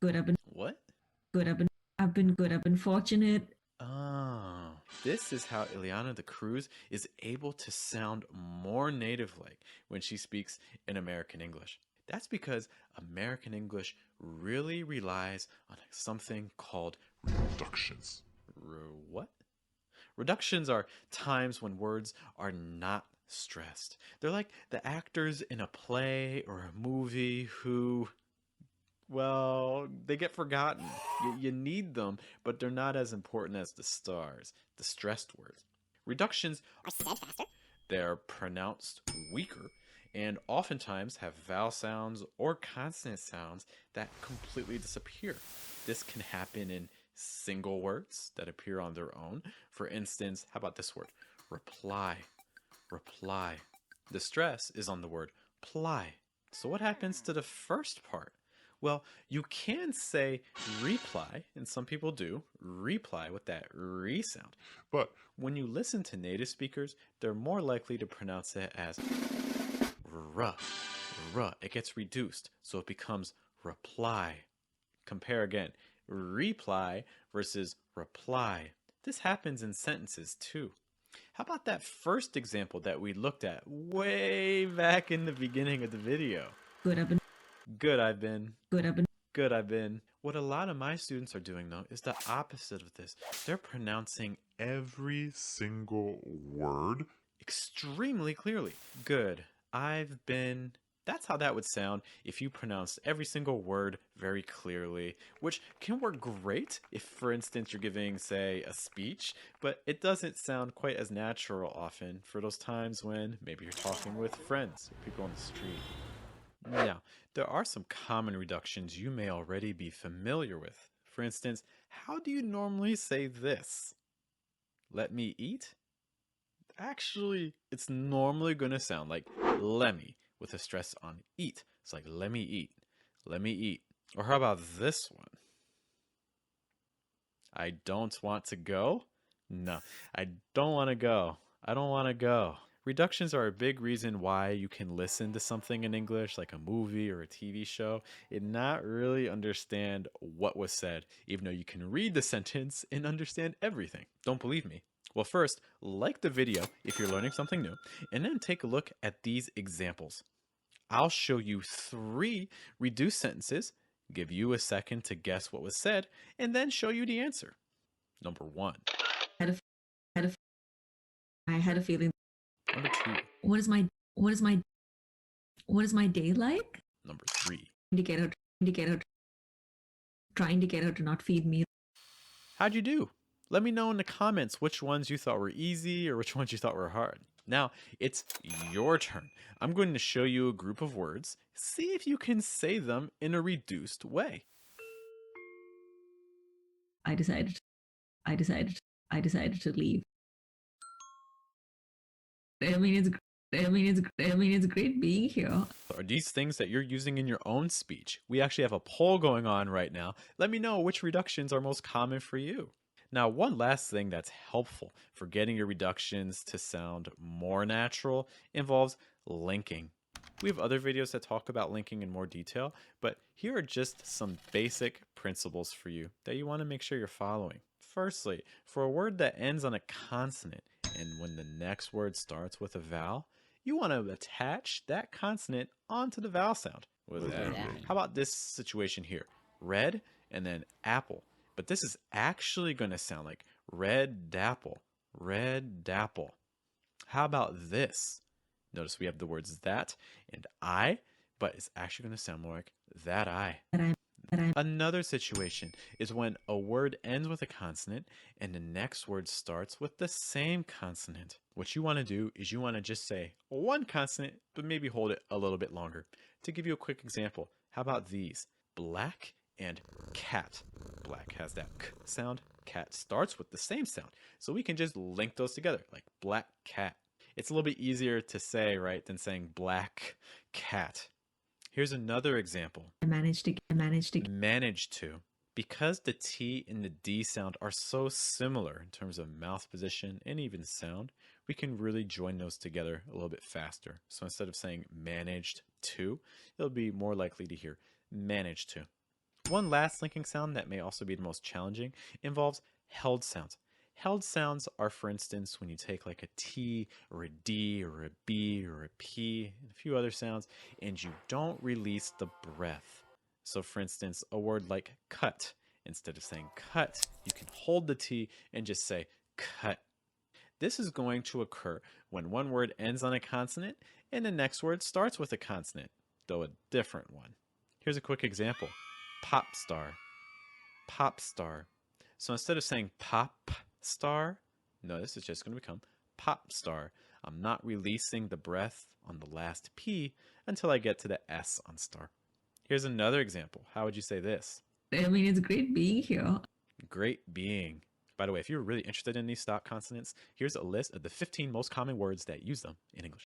Good. What? Good. I've been good. I've been fortunate. Oh, this is how Ileana D'Cruz is able to sound more native-like when she speaks in American English. That's because American English really relies on something called reductions. What? Reductions are times when words are not stressed. They're like the actors in a play or a movie who, well, they get forgotten. You need them, but they're not as important as the stars, the stressed words. Reductions are said faster, they're pronounced weaker, and oftentimes have vowel sounds or consonant sounds that completely disappear. This can happen in single words that appear on their own. For instance, how about this word? Reply. Reply. The stress is on the word ply. So what happens to the first part? Well, you can say reply, and some people do, reply with that re sound. But when you listen to native speakers, they're more likely to pronounce it as ruh, ruh. It gets reduced, so it becomes reply. Compare again, reply versus reply. This happens in sentences too. How about that first example that we looked at way back in the beginning of the video? Good. I've been Good, I've been. good. I've been Good, I've been. What a lot of my students are doing, though, is the opposite of this. They're pronouncing every single word extremely clearly. Good, I've been. That's how that would sound if you pronounced every single word very clearly, which can work great if, for instance, you're giving, say, a speech, but it doesn't sound quite as natural often for those times when maybe you're talking with friends or people on the street. Now, there are some common reductions you may already be familiar with. For instance, how do you normally say this? Let me eat? Actually, it's normally going to sound like lemmy with a stress on eat. It's like let me eat, let me eat. Or how about this one? I don't want to go? No, I don't want to go. I don't want to go. Reductions are a big reason why you can listen to something in English, like a movie or a TV show, and not really understand what was said, even though you can read the sentence and understand everything. Don't believe me? Well, first, like the video if you're learning something new, and then take a look at these examples. I'll show you 3 reduced sentences, give you a second to guess what was said, and then show you the answer. Number 1. had a had a I had a feeling. Number 2. What is my what is my what is my day like? Number 3. To get her to get her trying to get her to not feed me. How'd you do? Let me know in the comments which ones you thought were easy or which ones you thought were hard. Now, it's your turn. I'm going to show you a group of words. See if you can say them in a reduced way. I decided I decided I decided to leave. It's great being here. Are these things that you're using in your own speech? We actually have a poll going on right now. Let me know which reductions are most common for you. Now, one last thing that's helpful for getting your reductions to sound more natural involves linking. We have other videos that talk about linking in more detail, but here are just some basic principles for you that you want to make sure you're following. Firstly, for a word that ends on a consonant and when the next word starts with a vowel, you want to attach that consonant onto the vowel sound. What is that? How about this situation here? Red and then apple. But this is actually going to sound like red dapple, red dapple. How about this? Notice we have the words that and I, but it's actually going to sound more like that I. Another situation is when a word ends with a consonant and the next word starts with the same consonant. What you want to do is you want to just say one consonant, but maybe hold it a little bit longer. To give you a quick example, how about these? Black and cat. Black has that k sound. Cat starts with the same sound. So we can just link those together, like black cat. It's a little bit easier to say, right, than saying black cat. Here's another example. Manage to. Because the T and the D sound are so similar in terms of mouth position and even sound, we can really join those together a little bit faster. So instead of saying managed to, it'll be more likely to hear managed to. One last linking sound that may also be the most challenging involves held sounds. Held sounds are, for instance, when you take like a T or a D or a B or a P and a few other sounds, and you don't release the breath. So, for instance, a word like cut, instead of saying cut, you can hold the T and just say cut. This is going to occur when one word ends on a consonant and the next word starts with a consonant, though a different one. Here's a quick example. Pop star. Pop star. So instead of saying pop star, no, this is just going to become pop star. I'm not releasing the breath on the last P until I get to the S on star. Here's another example. How would you say this? I mean, it's great being here. Great being. By the way, if you're really interested in these stop consonants, here's a list of the 15 most common words that use them in English.